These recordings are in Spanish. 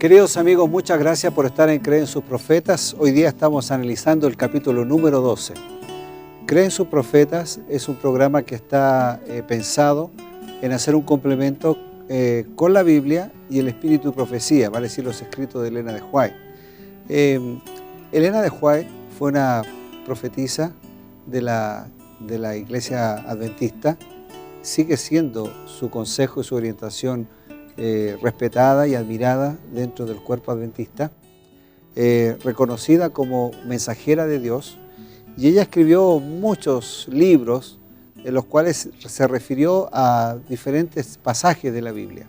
Queridos amigos, muchas gracias por estar en Cree en sus profetas. Hoy día estamos analizando el capítulo número 12. Cree en sus profetas es un programa que está pensado en hacer un complemento con la Biblia y el espíritu de profecía, vale decir los escritos de Elena de White. Elena de White fue una profetisa de la Iglesia Adventista. Sigue siendo su consejo y su orientación respetada y admirada dentro del cuerpo adventista, reconocida como mensajera de Dios, y ella escribió muchos libros en los cuales se refirió a diferentes pasajes de la Biblia.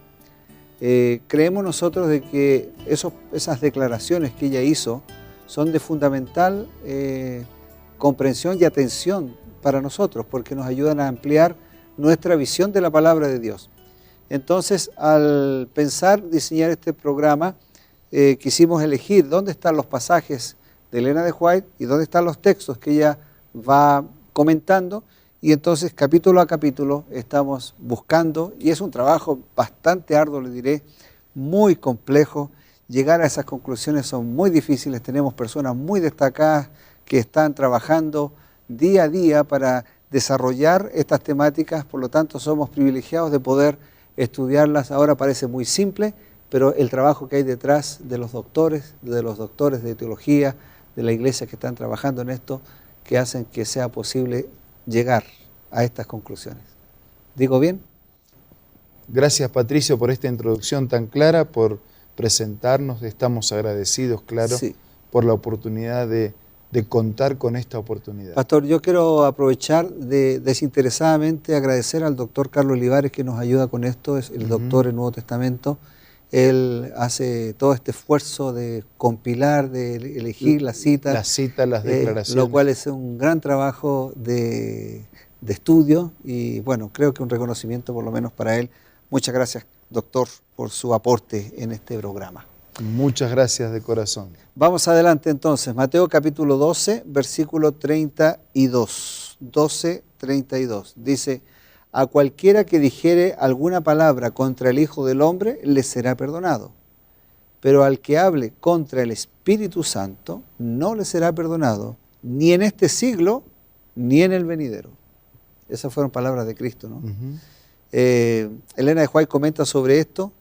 Creemos nosotros de que esas declaraciones que ella hizo son de fundamental comprensión y atención para nosotros, porque nos ayudan a ampliar nuestra visión de la palabra de Dios. Entonces, al pensar diseñar este programa, quisimos elegir dónde están los pasajes de Elena de White y dónde están los textos que ella va comentando, y entonces capítulo a capítulo estamos buscando, y es un trabajo bastante arduo, le diré, muy complejo. Llegar a esas conclusiones son muy difíciles. Tenemos personas muy destacadas que están trabajando día a día para desarrollar estas temáticas, por lo tanto somos privilegiados de poder estudiarlas. Ahora parece muy simple, pero el trabajo que hay detrás de los doctores de teología, de la iglesia que están trabajando en esto, que hacen que sea posible llegar a estas conclusiones. ¿Digo bien? Gracias, Patricio, por esta introducción tan clara, por presentarnos. Estamos agradecidos, claro, sí, por la oportunidad de contar con esta oportunidad. Pastor, yo quiero aprovechar desinteresadamente agradecer al doctor Carlos Olivares, que nos ayuda con esto, es el doctor del Nuevo Testamento. Él hace todo este esfuerzo de compilar, de elegir las citas. Las citas, las declaraciones. Lo cual es un gran trabajo de estudio y bueno, creo que un reconocimiento por lo menos para él. Muchas gracias, doctor, por su aporte en este programa. Muchas gracias de corazón. Vamos adelante entonces, Mateo capítulo 12, versículo 32. 12, 32. Dice: a cualquiera que dijere alguna palabra contra el Hijo del Hombre, le será perdonado. Pero al que hable contra el Espíritu Santo, no le será perdonado, ni en este siglo, ni en el venidero. Esas fueron palabras de Cristo, ¿no? Elena de White comenta sobre esto,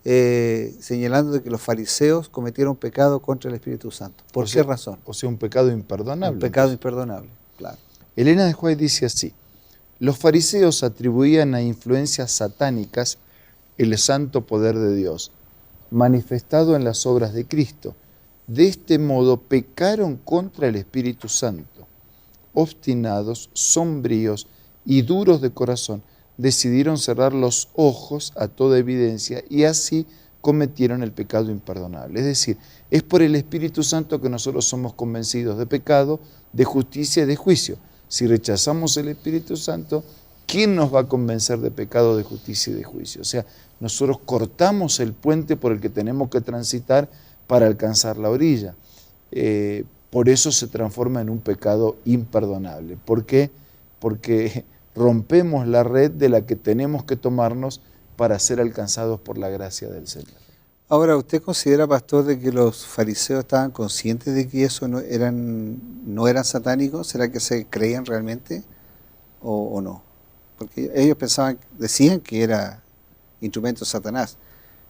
señalando de que los fariseos cometieron pecado contra el Espíritu Santo. ¿Por qué razón? O sea, un pecado imperdonable. Un pecado imperdonable, claro. Elena de White dice así: los fariseos atribuían a influencias satánicas el santo poder de Dios, manifestado en las obras de Cristo. De este modo pecaron contra el Espíritu Santo. Obstinados, sombríos y duros de corazón, decidieron cerrar los ojos a toda evidencia y así cometieron el pecado imperdonable. Es decir, es por el Espíritu Santo que nosotros somos convencidos de pecado, de justicia y de juicio. Si rechazamos el Espíritu Santo, ¿quién nos va a convencer de pecado, de justicia y de juicio? O sea, nosotros cortamos el puente por el que tenemos que transitar para alcanzar la orilla. Por eso se transforma en un pecado imperdonable. ¿Por qué? Porque rompemos la red de la que tenemos que tomarnos para ser alcanzados por la gracia del Señor. Ahora, ¿usted considera, pastor, de que los fariseos estaban conscientes de que eso no eran satánicos? ¿Será que se creían realmente o no? Porque ellos decían que era instrumento de Satanás,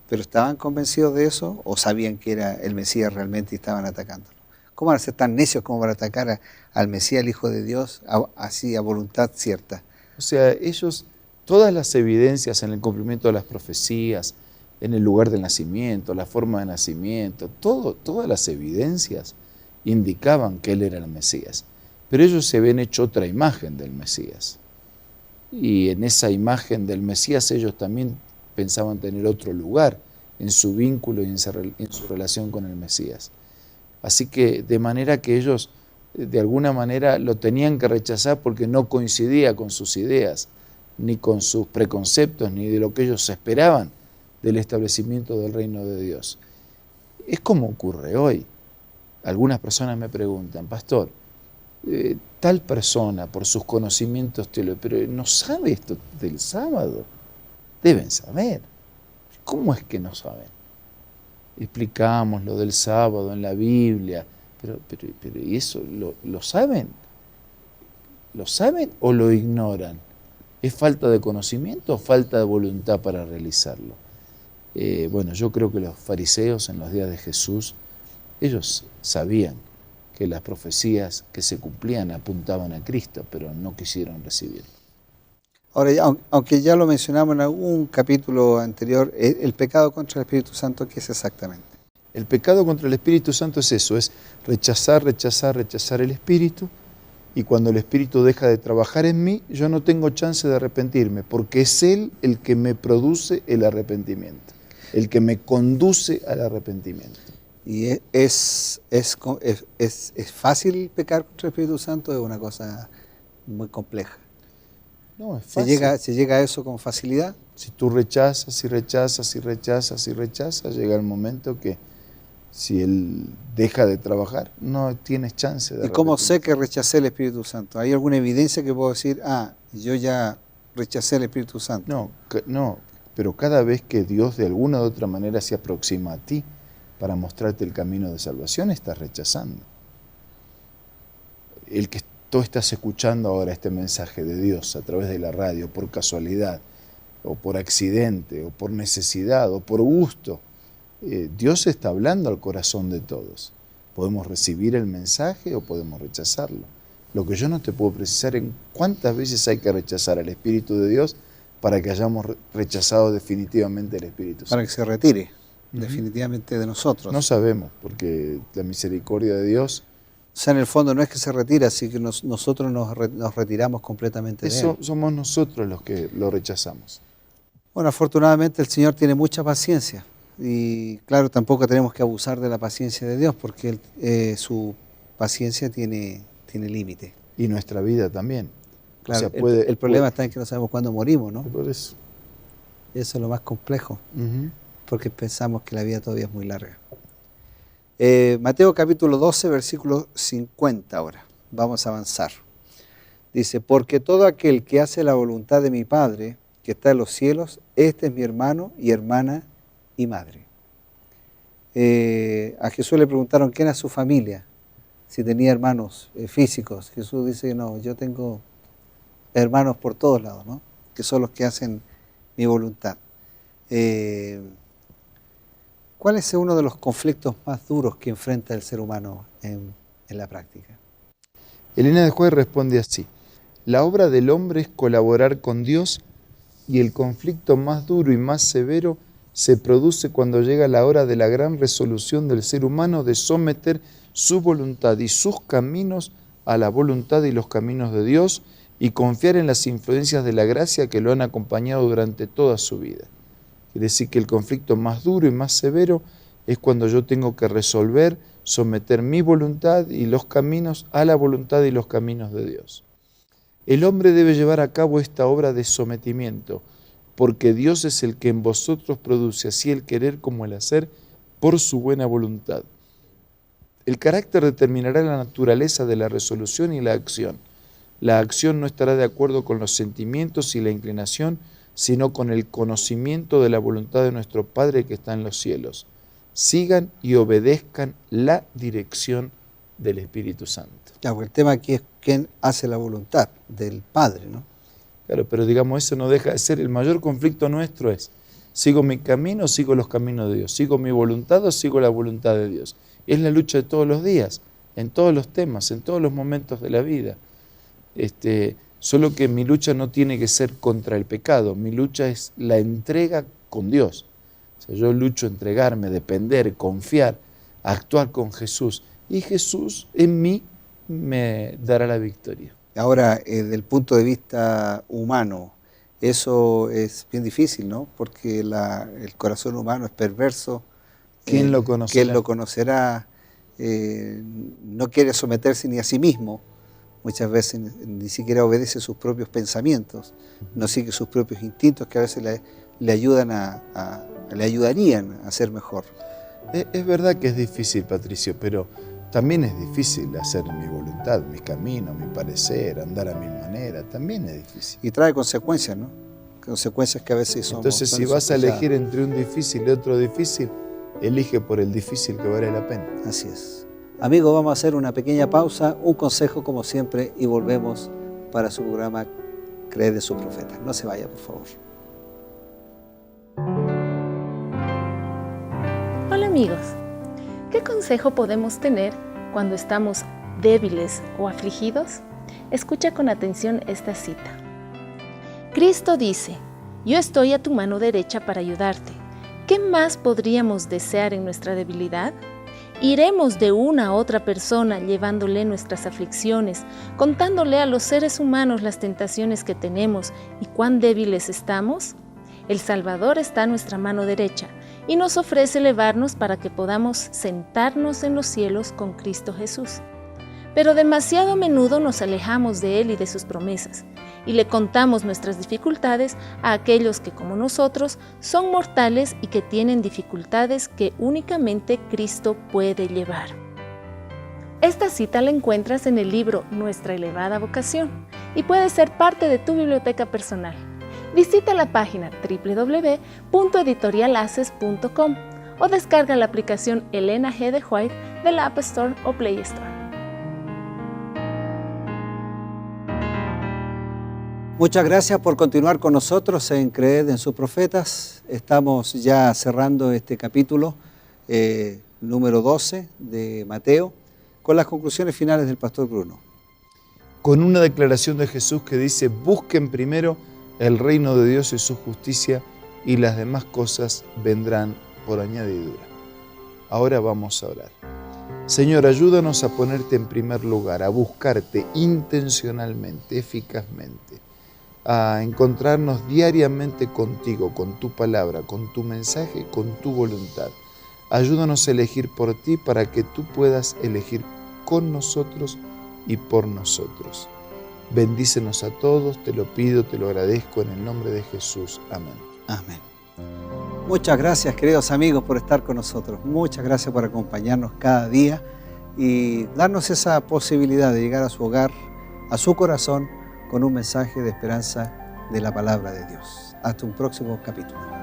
pero ¿estaban convencidos de eso o sabían que era el Mesías realmente y estaban atacándolo? ¿Cómo van a ser tan necios como para atacar al Mesías, el Hijo de Dios, así a voluntad cierta? O sea, ellos, todas las evidencias en el cumplimiento de las profecías, en el lugar del nacimiento, la forma de nacimiento, todas las evidencias indicaban que Él era el Mesías. Pero ellos se habían hecho otra imagen del Mesías. Y en esa imagen del Mesías ellos también pensaban tener otro lugar en su vínculo y en su relación con el Mesías. Así que de manera que ellos de alguna manera lo tenían que rechazar porque no coincidía con sus ideas, ni con sus preconceptos, ni de lo que ellos esperaban del establecimiento del reino de Dios. Es como ocurre hoy. Algunas personas me preguntan: pastor, tal persona por sus conocimientos teológicos, pero no sabe esto del sábado. Deben saber. ¿Cómo es que no saben? explicamos lo del sábado en la Biblia, pero ¿y eso lo saben? ¿Lo saben o lo ignoran? ¿Es falta de conocimiento o falta de voluntad para realizarlo? Bueno, yo creo que los fariseos en los días de Jesús, ellos sabían que las profecías que se cumplían apuntaban a Cristo, pero no quisieron recibirlo. Ahora, aunque ya lo mencionamos en algún capítulo anterior, el pecado contra el Espíritu Santo, ¿qué es exactamente? El pecado contra el Espíritu Santo es eso, es rechazar el Espíritu, y cuando el Espíritu deja de trabajar en mí, yo no tengo chance de arrepentirme, porque es Él el que me produce el arrepentimiento, el que me conduce al arrepentimiento. ¿Y es fácil pecar contra el Espíritu Santo? Es una cosa muy compleja. No, es fácil. ¿Se llega a eso con facilidad? Si tú rechazas, llega el momento que si Él deja de trabajar, no tienes chance de arrepentirte. ¿Y cómo sé que rechacé el Espíritu Santo? ¿Hay alguna evidencia que puedo decir, yo ya rechacé el Espíritu Santo? No, pero cada vez que Dios de alguna u otra manera se aproxima a ti para mostrarte el camino de salvación, estás rechazando. El que tú estás escuchando ahora este mensaje de Dios a través de la radio, por casualidad, o por accidente, o por necesidad, o por gusto, Dios está hablando al corazón de todos. Podemos recibir el mensaje o podemos rechazarlo. Lo que yo no te puedo precisar es cuántas veces hay que rechazar al Espíritu de Dios para que hayamos rechazado definitivamente el Espíritu Santo. Para que se retire definitivamente de nosotros. No sabemos, porque la misericordia de Dios... O sea, en el fondo no es que se retire, así que nosotros nos retiramos completamente de Él. Somos nosotros los que lo rechazamos. Bueno, afortunadamente el Señor tiene mucha paciencia. Y claro, tampoco tenemos que abusar de la paciencia de Dios, porque su paciencia tiene límite. Y nuestra vida también. Claro, o sea, el problema está en que no sabemos cuándo morimos, ¿no? Por eso. Eso es lo más complejo, porque pensamos que la vida todavía es muy larga. Mateo capítulo 12, versículo 50 ahora. Vamos a avanzar. Dice, porque todo aquel que hace la voluntad de mi Padre, que está en los cielos, este es mi hermano y hermana y madre. A Jesús le preguntaron quién era su familia, si tenía hermanos físicos. Jesús dice, no, yo tengo hermanos por todos lados, ¿no? Que son los que hacen mi voluntad. ¿Cuál es uno de los conflictos más duros que enfrenta el ser humano en la práctica? Elena de Juárez responde así: la obra del hombre es colaborar con Dios, y el conflicto más duro y más severo se produce cuando llega la hora de la gran resolución del ser humano de someter su voluntad y sus caminos a la voluntad y los caminos de Dios, y confiar en las influencias de la gracia que lo han acompañado durante toda su vida. Quiere decir que el conflicto más duro y más severo es cuando yo tengo que resolver, someter mi voluntad y los caminos a la voluntad y los caminos de Dios. El hombre debe llevar a cabo esta obra de sometimiento, porque Dios es el que en vosotros produce así el querer como el hacer por su buena voluntad. El carácter determinará la naturaleza de la resolución y la acción. La acción no estará de acuerdo con los sentimientos y la inclinación, sino con el conocimiento de la voluntad de nuestro Padre que está en los cielos. Sigan y obedezcan la dirección del Espíritu Santo. Claro, el tema aquí es quién hace la voluntad del Padre, ¿no? Claro, pero digamos, eso no deja de ser, el mayor conflicto nuestro es, ¿sigo mi camino o sigo los caminos de Dios? ¿Sigo mi voluntad o sigo la voluntad de Dios? Es la lucha de todos los días, en todos los temas, en todos los momentos de la vida. Solo que mi lucha no tiene que ser contra el pecado, mi lucha es la entrega con Dios. O sea, yo lucho entregarme, depender, confiar, actuar con Jesús. Y Jesús en mí me dará la victoria. Ahora, desde el punto de vista humano, eso es bien difícil, ¿no? Porque el corazón humano es perverso. ¿Quién lo conocerá? ¿Quién lo conocerá? No quiere someterse ni a sí mismo. Muchas veces ni siquiera obedece sus propios pensamientos, no sigue sus propios instintos que a veces le ayudarían a ser mejor. Es verdad que es difícil, Patricio, pero también es difícil hacer mi voluntad, mis caminos, mi parecer, andar a mi manera, también es difícil. Y trae consecuencias, ¿no? Consecuencias que a veces son... Entonces, si vas a elegir entre un difícil y otro difícil, elige por el difícil que vale la pena. Así es. Amigos, vamos a hacer una pequeña pausa, un consejo como siempre y volvemos para su programa Creed en sus profetas. No se vaya, por favor. Hola amigos, ¿qué consejo podemos tener cuando estamos débiles o afligidos? Escucha con atención esta cita. Cristo dice: yo estoy a tu mano derecha para ayudarte. ¿Qué más podríamos desear en nuestra debilidad? ¿Iremos de una a otra persona llevándole nuestras aflicciones, contándole a los seres humanos las tentaciones que tenemos y cuán débiles estamos? El Salvador está a nuestra mano derecha y nos ofrece elevarnos para que podamos sentarnos en los cielos con Cristo Jesús. Pero demasiado a menudo nos alejamos de Él y de sus promesas, y le contamos nuestras dificultades a aquellos que, como nosotros, son mortales y que tienen dificultades que únicamente Cristo puede llevar. Esta cita la encuentras en el libro Nuestra elevada vocación y puede ser parte de tu biblioteca personal. Visita la página www.editorialaces.com o descarga la aplicación Elena G. de White de la App Store o Play Store. Muchas gracias por continuar con nosotros en Creed en sus profetas. Estamos ya cerrando este capítulo número 12 de Mateo con las conclusiones finales del pastor Bruno. Con una declaración de Jesús que dice: busquen primero el reino de Dios y su justicia, y las demás cosas vendrán por añadidura. Ahora vamos a orar. Señor, ayúdanos a ponerte en primer lugar, a buscarte intencionalmente, eficazmente, a encontrarnos diariamente contigo, con tu palabra, con tu mensaje, con tu voluntad. Ayúdanos a elegir por ti para que tú puedas elegir con nosotros y por nosotros. Bendícenos a todos, te lo pido, te lo agradezco en el nombre de Jesús. Amén. Amén. Muchas gracias, queridos amigos, por estar con nosotros. Muchas gracias por acompañarnos cada día y darnos esa posibilidad de llegar a su hogar, a su corazón, con un mensaje de esperanza de la palabra de Dios. Hasta un próximo capítulo.